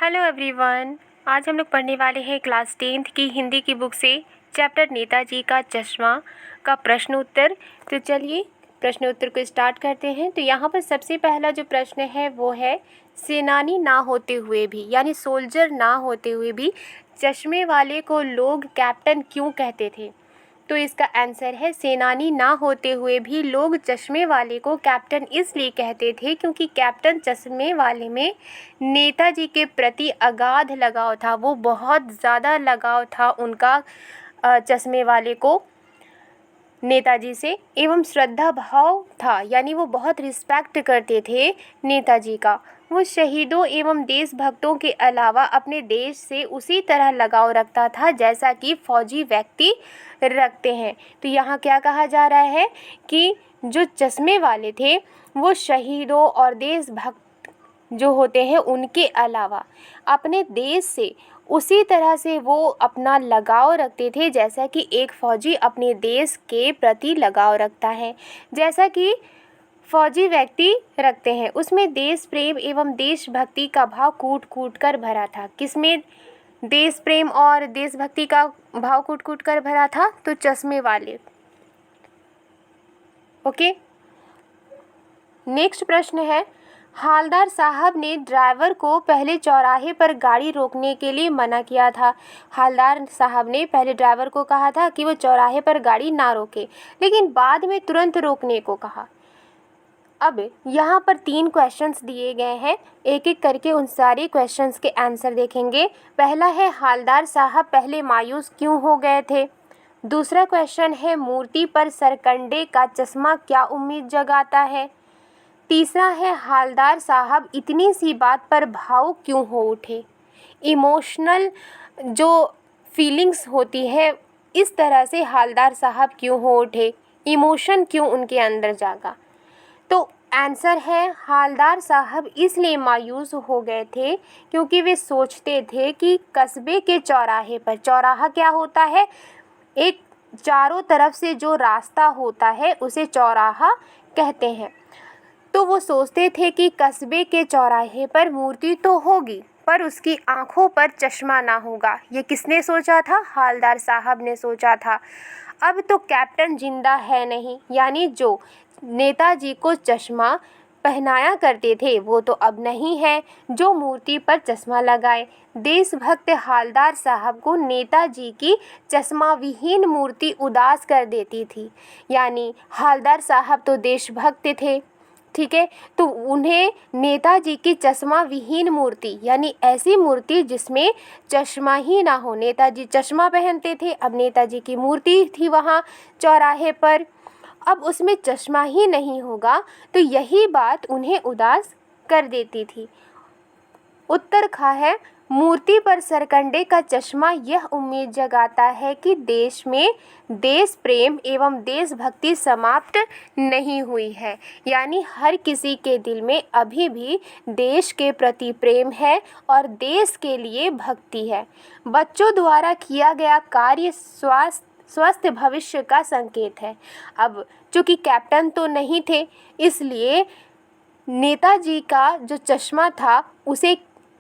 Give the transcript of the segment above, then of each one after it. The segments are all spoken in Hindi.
Hello everyone. आज हम लोग पढ़ने वाले हैं क्लास 10th की हिंदी की बुक से चैप्टर नेताजी का चश्मा का प्रश्न उत्तर। तो चलिए प्रश्न उत्तर को स्टार्ट करते हैं। तो यहाँ पर सबसे पहला जो प्रश्न है वो है, सेनानी ना होते हुए भी यानी सोल्जर ना होते हुए भी चश्मे वाले को लोग कैप्टन क्यों कहते थे? तो इसका आंसर है, सेनानी ना होते हुए भी लोग चश्मे वाले को कैप्टन इसलिए कहते थे क्योंकि कैप्टन चश्मे वाले में नेताजी के प्रति अगाध लगाव था। वो बहुत ज़्यादा लगाव था उनका चश्मे वाले को नेताजी से, एवं श्रद्धा भाव था, यानी वो बहुत रिस्पेक्ट करते थे नेताजी का। वो शहीदों एवं देशभक्तों के अलावा अपने देश से उसी तरह लगाव रखता था जैसा कि फौजी व्यक्ति रखते हैं। तो यहाँ क्या कहा जा रहा है कि जो चश्मे वाले थे वो शहीदों और देशभक्त जो होते हैं उनके अलावा अपने देश से उसी तरह से वो अपना लगाव रखते थे जैसा कि एक फ़ौजी अपने देश के प्रति लगाव रखता है, जैसा कि फौजी व्यक्ति रखते हैं। उसमें देश प्रेम एवं देशभक्ति का भाव कूट कूट कर भरा था। किसमें देश प्रेम और देशभक्ति का भाव कूट कूट कर भरा था? तो चश्मे वाले। ओके, नेक्स्ट प्रश्न है, हालदार साहब ने ड्राइवर को पहले चौराहे पर गाड़ी रोकने के लिए मना किया था। हालदार साहब ने पहले ड्राइवर को कहा था कि वो चौराहे पर गाड़ी ना रोके, लेकिन बाद में तुरंत रोकने को कहा। अब यहाँ पर 3 क्वेश्चंस दिए गए हैं, एक एक करके उन सारे क्वेश्चंस के आंसर देखेंगे। पहला है, हालदार साहब पहले मायूस क्यों हो गए थे? दूसरा क्वेश्चन है, मूर्ति पर सरकंडे का चश्मा क्या उम्मीद जगाता है? तीसरा है, हालदार साहब इतनी सी बात पर भावुक क्यों हो उठे? इमोशनल जो फीलिंग्स होती है इस तरह से हालदार साहब क्यों हो उठे, इमोशन क्यों उनके अंदर जागा? तो आंसर है, हालदार साहब इसलिए मायूस हो गए थे क्योंकि वे सोचते थे कि कस्बे के चौराहे पर, चौराहा क्या होता है? एक चारों तरफ से जो रास्ता होता है उसे चौराहा कहते हैं। तो वो सोचते थे कि कस्बे के चौराहे पर मूर्ति तो होगी पर उसकी आंखों पर चश्मा ना होगा। ये किसने सोचा था? हालदार साहब ने सोचा था। अब तो कैप्टन जिंदा है नहीं, यानी जो नेताजी को चश्मा पहनाया करते थे वो तो अब नहीं है, जो मूर्ति पर चश्मा लगाए। देशभक्त हालदार साहब को नेताजी की चश्मा विहीन मूर्ति उदास कर देती थी। यानी हालदार साहब तो देशभक्त थे, ठीक है, तो उन्हें नेताजी की चश्मा विहीन मूर्ति यानी ऐसी मूर्ति जिसमें चश्मा ही ना हो, नेताजी चश्मा पहनते थे, अब नेताजी की मूर्ति थी वहाँ चौराहे पर, अब उसमें चश्मा ही नहीं होगा, तो यही बात उन्हें उदास कर देती थी। उत्तर खा है, मूर्ति पर सरकंडे का चश्मा यह उम्मीद जगाता है कि देश में देश प्रेम एवं देशभक्ति समाप्त नहीं हुई है। यानी हर किसी के दिल में अभी भी देश के प्रति प्रेम है और देश के लिए भक्ति है। बच्चों द्वारा किया गया कार्य स्वस्थ भविष्य का संकेत है। अब चूँकि कैप्टन तो नहीं थे इसलिए नेताजी का जो चश्मा था उसे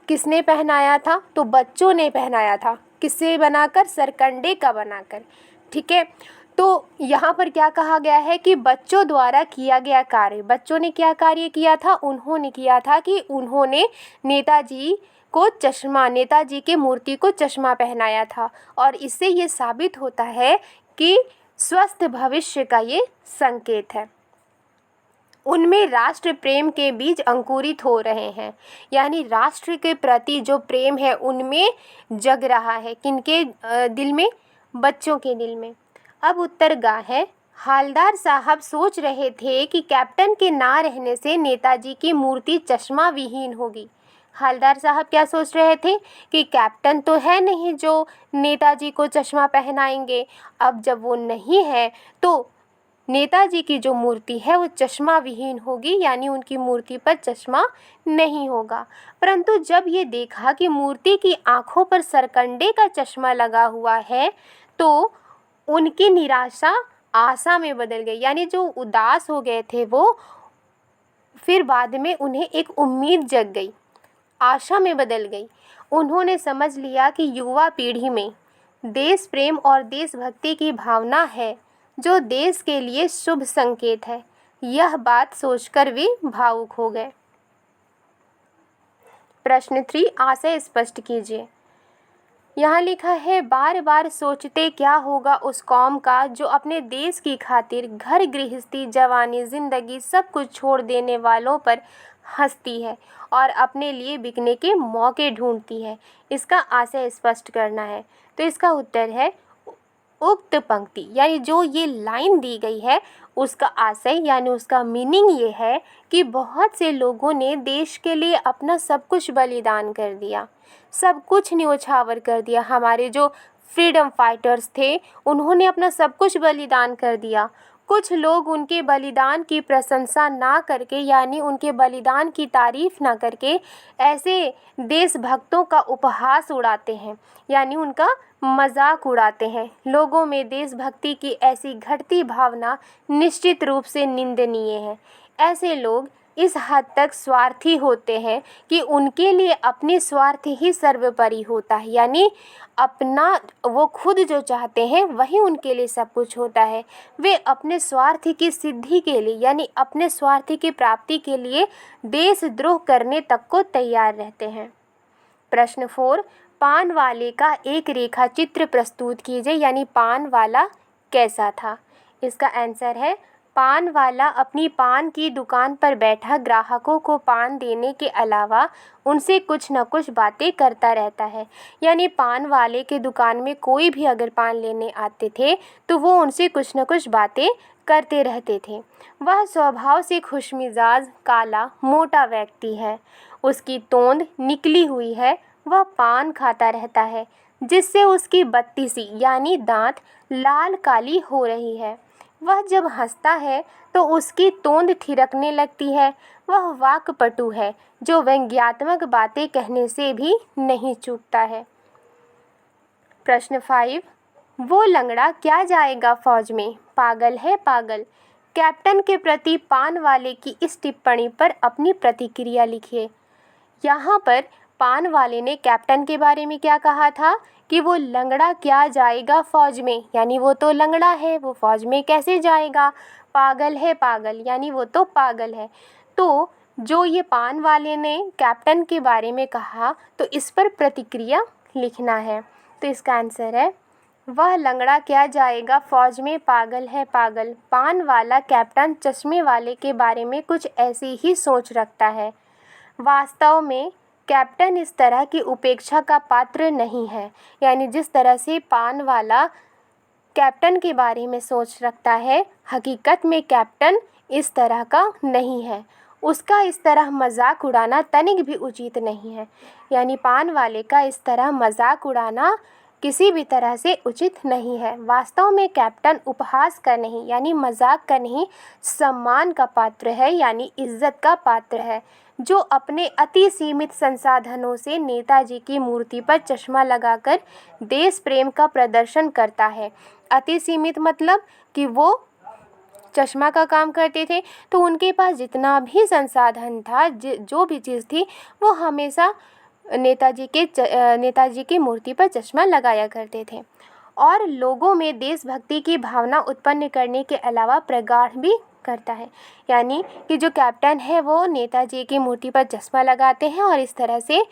किसने पहनाया था? तो बच्चों ने पहनाया था। किससे बनाकर? सरकंडे का बनाकर, ठीक है। तो यहाँ पर क्या कहा गया है कि बच्चों द्वारा किया गया कार्य, बच्चों ने क्या कार्य किया था? उन्होंने किया था कि उन्होंने नेताजी को चश्मा, नेताजी के मूर्ति को चश्मा पहनाया था, और इससे ये साबित होता है कि स्वस्थ भविष्य का ये संकेत है। उनमें राष्ट्र प्रेम के बीज अंकुरित हो रहे हैं, यानी राष्ट्र के प्रति जो प्रेम है उनमें जग रहा है। किनके दिल में? बच्चों के दिल में। अब उत्तर गा है, हालदार साहब सोच रहे थे कि कैप्टन के ना रहने से नेताजी की मूर्ति चश्मा विहीन होगी। हालदार साहब क्या सोच रहे थे कि कैप्टन तो है नहीं जो नेताजी को चश्मा पहनाएंगे, अब जब वो नहीं है तो नेताजी की जो मूर्ति है वो चश्मा विहीन होगी, यानी उनकी मूर्ति पर चश्मा नहीं होगा। परंतु जब ये देखा कि मूर्ति की आंखों पर सरकंडे का चश्मा लगा हुआ है तो उनकी निराशा आशा में बदल गई, यानी जो उदास हो गए थे वो फिर बाद में उन्हें एक उम्मीद जग गई। आशा में बदल गई। उन्होंने समझ लिया कि युवा पीढ़ी में देश प्रेम और देशभक्ति की भावना है, जो देश के लिए शुभ संकेत है। यह बात सोचकर वे भावुक हो गए। प्रश्न 3, आशय स्पष्ट कीजिए। यहाँ लिखा है, बार बार सोचते क्या होगा उस कौम का जो अपने देश की खातिर घर गृहस्थी, जवानी, जिंदगी सब कुछ छोड़ देने वालों पर हंसती है और अपने लिए बिकने के मौके ढूंढती है। इसका आशय स्पष्ट करना है। तो इसका उत्तर है उक्त पंक्ति, यानी जो ये लाइन दी गई है उसका आशय यानी उसका मीनिंग ये है कि बहुत से लोगों ने देश के लिए अपना सब कुछ बलिदान कर दिया, सब कुछ न्योछावर कर दिया। हमारे जो फ्रीडम फाइटर्स थे उन्होंने अपना सब कुछ बलिदान कर दिया। कुछ लोग उनके बलिदान की प्रशंसा ना करके यानी उनके बलिदान की तारीफ ना करके ऐसे देशभक्तों का उपहास उड़ाते हैं, यानी उनका मजाक उड़ाते हैं। लोगों में देशभक्ति की ऐसी घटती भावना निश्चित रूप से निंदनीय है। ऐसे लोग इस हद तक स्वार्थी होते हैं कि उनके लिए अपनी स्वार्थ ही सर्वोपरि होता है, यानी अपना वो खुद जो चाहते हैं वही उनके लिए सब कुछ होता है। वे अपने स्वार्थ की सिद्धि के लिए यानी अपने स्वार्थ की प्राप्ति के लिए देशद्रोह करने तक को तैयार रहते हैं। प्रश्न 4, पान वाले का एक रेखा चित्र प्रस्तुत कीजिए, यानी पान वाला कैसा था। इसका आंसर है, पान वाला अपनी पान की दुकान पर बैठा ग्राहकों को पान देने के अलावा उनसे कुछ न कुछ बातें करता रहता है। यानी पान वाले के दुकान में कोई भी अगर पान लेने आते थे तो वो उनसे कुछ न कुछ बातें करते रहते थे। वह स्वभाव से खुशमिजाज, काला, मोटा व्यक्ति है। उसकी तोंद निकली हुई है। वह पान खाता रहता है जिससे उसकी बत्तीसी यानी दांत लाल काली हो रही है। वह जब हंसता है तो उसकी तोंद थिरकने लगती है। वह वाक्पटु है जो व्यंग्यात्मक बातें कहने से भी नहीं चूकता है। प्रश्न 5, वो लंगड़ा क्या जाएगा फौज में, पागल है पागल। कैप्टन के प्रति पान वाले की इस टिप्पणी पर अपनी प्रतिक्रिया लिखिए। यहाँ पर पान वाले ने कैप्टन के बारे में क्या कहा था कि वो लंगड़ा क्या जाएगा फौज में, यानी वो तो लंगड़ा है, वो फौज में कैसे जाएगा। पागल है पागल, यानी वो तो पागल है। तो जो ये पान वाले ने कैप्टन के बारे में कहा तो इस पर प्रतिक्रिया लिखना है। तो इसका आंसर है, वह लंगड़ा क्या जाएगा फौज में, पागल है पागल। पान वाला कैप्टन चश्मे वाले के बारे में कुछ ऐसी ही सोच रखता है। वास्तव में कैप्टन इस तरह की उपेक्षा का पात्र नहीं है, यानी जिस तरह से पान वाला कैप्टन के बारे में सोच रखता है, हकीकत में कैप्टन इस तरह का नहीं है। उसका इस तरह मजाक उड़ाना तनिक भी उचित नहीं है, यानी पान वाले का इस तरह मजाक उड़ाना किसी भी तरह से उचित नहीं है। वास्तव में कैप्टन उपहास का नहीं यानी मजाक का नहीं, सम्मान का पात्र है यानी इज्जत का पात्र है, जो अपने अति सीमित संसाधनों से नेताजी की मूर्ति पर चश्मा लगाकर देश प्रेम का प्रदर्शन करता है। अति सीमित मतलब कि वो चश्मा का काम करते थे तो उनके पास जितना भी संसाधन था, जो भी चीज़ थी, वो हमेशा नेताजी की मूर्ति पर चश्मा लगाया करते थे और लोगों में देशभक्ति की भावना उत्पन्न करने के अलावा प्रगाढ़ भी करता है। यानी कि जो कैप्टन है वो नेताजी की मूर्ति पर चश्मा लगाते हैं और इस तरह से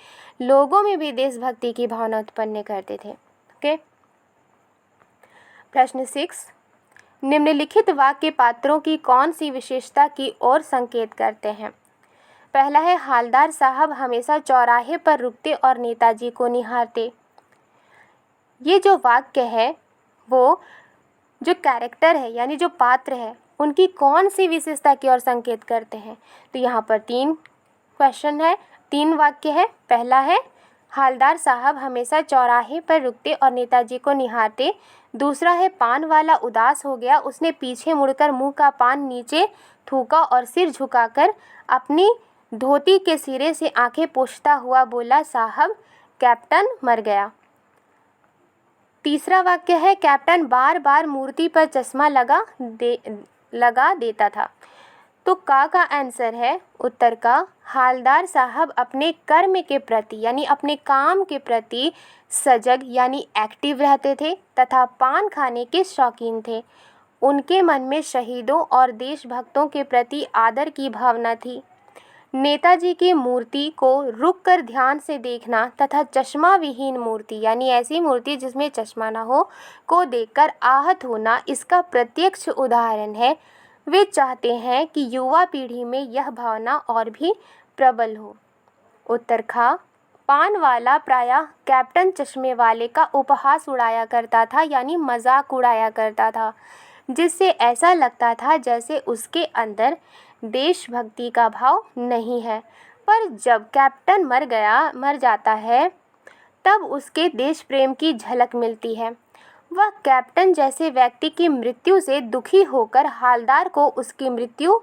लोगों में भी देशभक्ति की भावना उत्पन्न करते थे। ओके। प्रश्न 6, निम्नलिखित वाक्य पात्रों की कौन सी विशेषता की ओर संकेत करते हैं। पहला है, हालदार साहब हमेशा चौराहे पर रुकते और नेताजी को निहारते। ये जो वाक्य है वो जो कैरेक्टर है यानी जो पात्र है उनकी कौन सी विशेषता की ओर संकेत करते हैं। तो यहाँ पर 3 क्वेश्चन है, 3 वाक्य है। पहला है, हालदार साहब हमेशा चौराहे पर रुकते और नेताजी को निहारते। दूसरा है, पान वाला उदास हो गया, उसने पीछे मुड़कर मुंह का पान नीचे थूका और सिर झुकाकर अपनी धोती के सिरे से आंखें पोंछता हुआ बोला, साहब कैप्टन मर गया। तीसरा वाक्य है, कैप्टन बार बार मूर्ति पर चश्मा लगा देता था। तो का आंसर है उत्तर का, हालदार साहब अपने कर्म के प्रति यानी अपने काम के प्रति सजग यानी एक्टिव रहते थे तथा पान खाने के शौकीन थे। उनके मन में शहीदों और देशभक्तों के प्रति आदर की भावना थी। नेताजी की मूर्ति को रुक कर ध्यान से देखना तथा चश्मा विहीन मूर्ति यानी ऐसी मूर्ति जिसमें चश्मा ना हो को देखकर आहत होना इसका प्रत्यक्ष उदाहरण है। वे चाहते हैं कि युवा पीढ़ी में यह भावना और भी प्रबल हो। उत्तर खा, पान वाला प्रायः कैप्टन चश्मे वाले का उपहास उड़ाया करता था यानी मजाक उड़ाया करता था, जिससे ऐसा लगता था जैसे उसके अंदर देशभक्ति का भाव नहीं है। पर जब कैप्टन मर जाता है तब उसके देश प्रेम की झलक मिलती है। वह कैप्टन जैसे व्यक्ति की मृत्यु से दुखी होकर हालदार को उसकी मृत्यु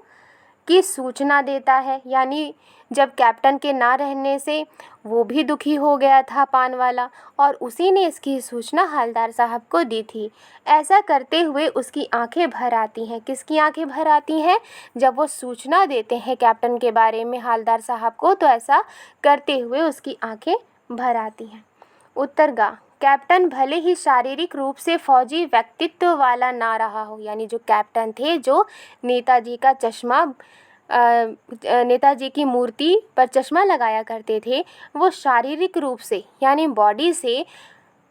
की सूचना देता है, यानी जब कैप्टन के ना रहने से वो भी दुखी हो गया था पान वाला, और उसी ने इसकी सूचना हालदार साहब को दी थी। ऐसा करते हुए उसकी आंखें भर आती हैं। किसकी आंखें भर आती हैं? जब वो सूचना देते हैं कैप्टन के बारे में हालदार साहब को, तो ऐसा करते हुए उसकी आंखें भर आती हैं। उत्तर गा, कैप्टन भले ही शारीरिक रूप से फौजी व्यक्तित्व वाला ना रहा हो, यानी जो कैप्टन थे जो नेताजी का चश्मा नेताजी की मूर्ति पर चश्मा लगाया करते थे, वो शारीरिक रूप से यानी बॉडी से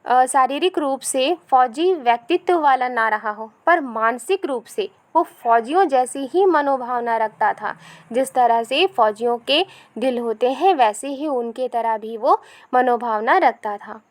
शारीरिक रूप से फौजी व्यक्तित्व वाला ना रहा हो, पर मानसिक रूप से वो फौजियों जैसी ही मनोभावना रखता था। जिस तरह से फौजियों के दिल होते हैं वैसे ही उनके तरह भी वो मनोभावना रखता था।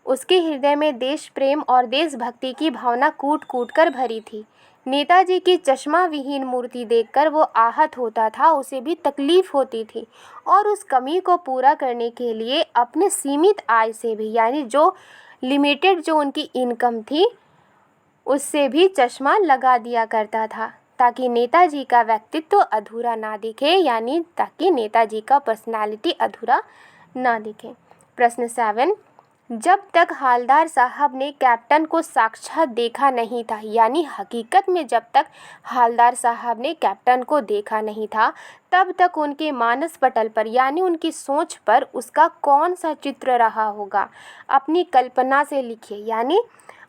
उसके हृदय में देश प्रेम और देशभक्ति की भावना कूट कूट कर भरी थी। नेताजी की चश्मा विहीन मूर्ति देखकर वो आहत होता था, उसे भी तकलीफ होती थी, और उस कमी को पूरा करने के लिए अपने सीमित आय से भी यानी जो लिमिटेड जो उनकी इनकम थी उससे भी चश्मा लगा दिया करता था, ताकि नेताजी का व्यक्तित्व अधूरा ना दिखे, यानी ताकि नेताजी का पर्सनालिटी अधूरा ना दिखे। प्रश्न 7, जब तक हालदार साहब ने कैप्टन को साक्षात देखा नहीं था, यानी हकीकत में जब तक हालदार साहब ने कैप्टन को देखा नहीं था, तब तक उनके मानस पटल पर यानी उनकी सोच पर उसका कौन सा चित्र रहा होगा? अपनी कल्पना से लिखिए, यानी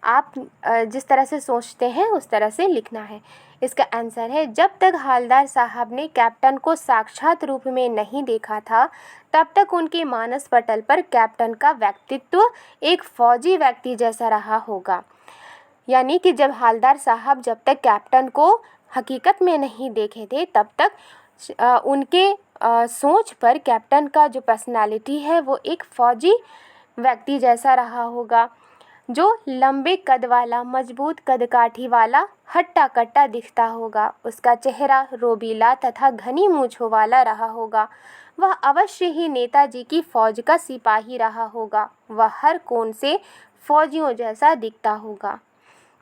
आप जिस तरह से सोचते हैं उस तरह से लिखना है। इसका आंसर है, जब तक हालदार साहब ने कैप्टन को साक्षात रूप में नहीं देखा था तब तक उनके मानस पटल पर कैप्टन का व्यक्तित्व एक फौजी व्यक्ति जैसा रहा होगा। यानी कि जब हालदार साहब जब तक कैप्टन को हकीकत में नहीं देखे थे तब तक उनके सोच पर कैप्टन का जो पर्सनालिटी है वो एक फौजी व्यक्ति जैसा रहा होगा, जो लंबे कद वाला, मजबूत कदकाठी वाला, हट्टा कट्टा दिखता होगा। उसका चेहरा रोबीला तथा घनी मूंछों वाला रहा होगा। वह अवश्य ही नेताजी की फौज का सिपाही रहा होगा। वह हर कोण से फौजियों जैसा दिखता होगा।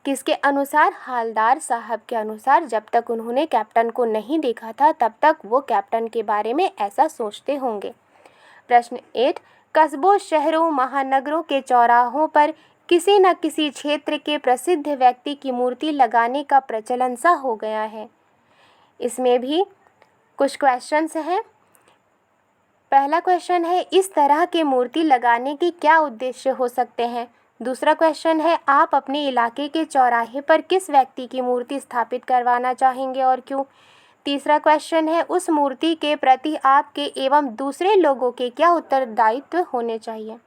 किसके अनुसार? हालदार साहब के अनुसार। जब तक उन्होंने कैप्टन को नहीं देखा था तब तक वो कैप्टन के बारे में ऐसा सोचते होंगे। प्रश्न 8, कस्बों, शहरों, महानगरों के चौराहों पर किसी न किसी क्षेत्र के प्रसिद्ध व्यक्ति की मूर्ति लगाने का प्रचलन सा हो गया है। इसमें भी कुछ क्वेश्चंस हैं। पहला क्वेश्चन है, इस तरह के मूर्ति लगाने के क्या उद्देश्य हो सकते हैं? दूसरा क्वेश्चन है, आप अपने इलाके के चौराहे पर किस व्यक्ति की मूर्ति स्थापित करवाना चाहेंगे और क्यों? तीसरा क्वेश्चन है, उस मूर्ति के प्रति आपके एवं दूसरे लोगों के क्या उत्तरदायित्व होने चाहिए?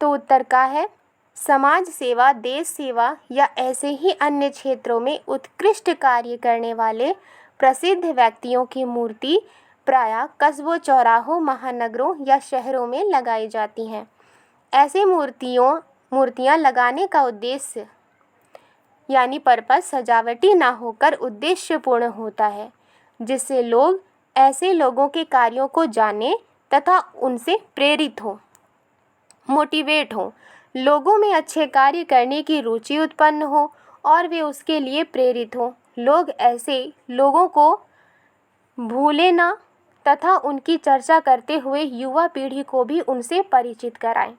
तो उत्तर का है, समाज सेवा, देश सेवा या ऐसे ही अन्य क्षेत्रों में उत्कृष्ट कार्य करने वाले प्रसिद्ध व्यक्तियों की मूर्ति प्रायः कस्बों, चौराहों, महानगरों या शहरों में लगाई जाती हैं। ऐसी मूर्तियाँ लगाने का उद्देश्य यानी पर्पस सजावटी ना होकर उद्देश्यपूर्ण होता है, जिससे लोग ऐसे लोगों के कार्यों को जाने तथा उनसे प्रेरित हो, मोटिवेट हो, लोगों में अच्छे कार्य करने की रुचि उत्पन्न हो और वे उसके लिए प्रेरित हो। लोग ऐसे लोगों को भूले ना तथा उनकी चर्चा करते हुए युवा पीढ़ी को भी उनसे परिचित कराएं।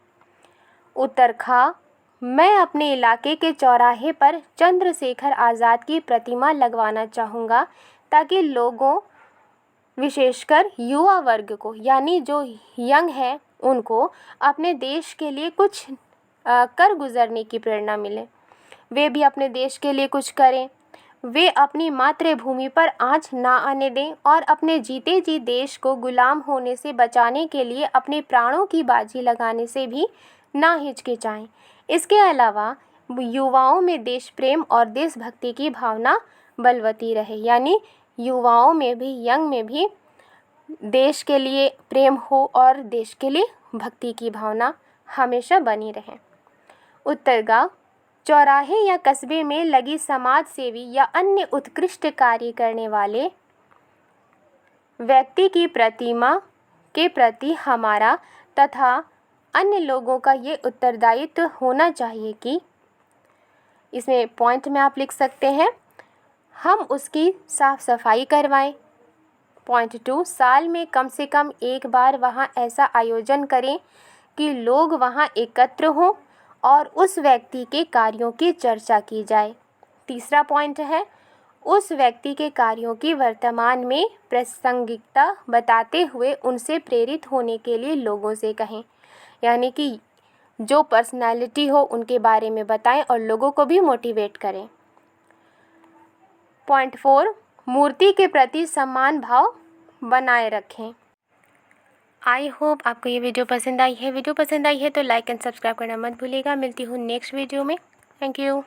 उत्तर खा, मैं अपने इलाके के चौराहे पर चंद्रशेखर आज़ाद की प्रतिमा लगवाना चाहूँगा ताकि लोगों, विशेषकर युवा वर्ग को, यानी जो यंग है, उनको अपने देश के लिए कुछ कर गुजरने की प्रेरणा मिले। वे भी अपने देश के लिए कुछ करें, वे अपनी मातृभूमि पर आँच ना आने दें और अपने जीते जी देश को गुलाम होने से बचाने के लिए अपने प्राणों की बाजी लगाने से भी ना हिचकिचाएं। इसके अलावा युवाओं में देश प्रेम और देशभक्ति की भावना बलवती रहे, यानी युवाओं में भी, यंग में भी देश के लिए प्रेम हो और देश के लिए भक्ति की भावना हमेशा बनी रहे। उत्तर गाँव, चौराहे या कस्बे में लगी समाज सेवी या अन्य उत्कृष्ट कार्य करने वाले व्यक्ति की प्रतिमा के प्रति हमारा तथा अन्य लोगों का ये उत्तरदायित्व होना चाहिए कि, इसमें पॉइंट में आप लिख सकते हैं, हम उसकी साफ सफाई करवाएं। पॉइंट 2, साल में कम से कम एक बार वहाँ ऐसा आयोजन करें कि लोग वहाँ एकत्र हों और उस व्यक्ति के कार्यों की चर्चा की जाए। तीसरा पॉइंट है, उस व्यक्ति के कार्यों की वर्तमान में प्रासंगिकता बताते हुए उनसे प्रेरित होने के लिए लोगों से कहें, यानी कि जो पर्सनालिटी हो उनके बारे में बताएं और लोगों को भी मोटिवेट करें। पॉइंट 4, मूर्ति के प्रति सम्मान भाव बनाए रखें। आई होप आपको ये वीडियो पसंद आई है। वीडियो पसंद आई है तो लाइक एंड सब्सक्राइब करना मत भूलिएगा। मिलती हूँ नेक्स्ट वीडियो में। Thank you.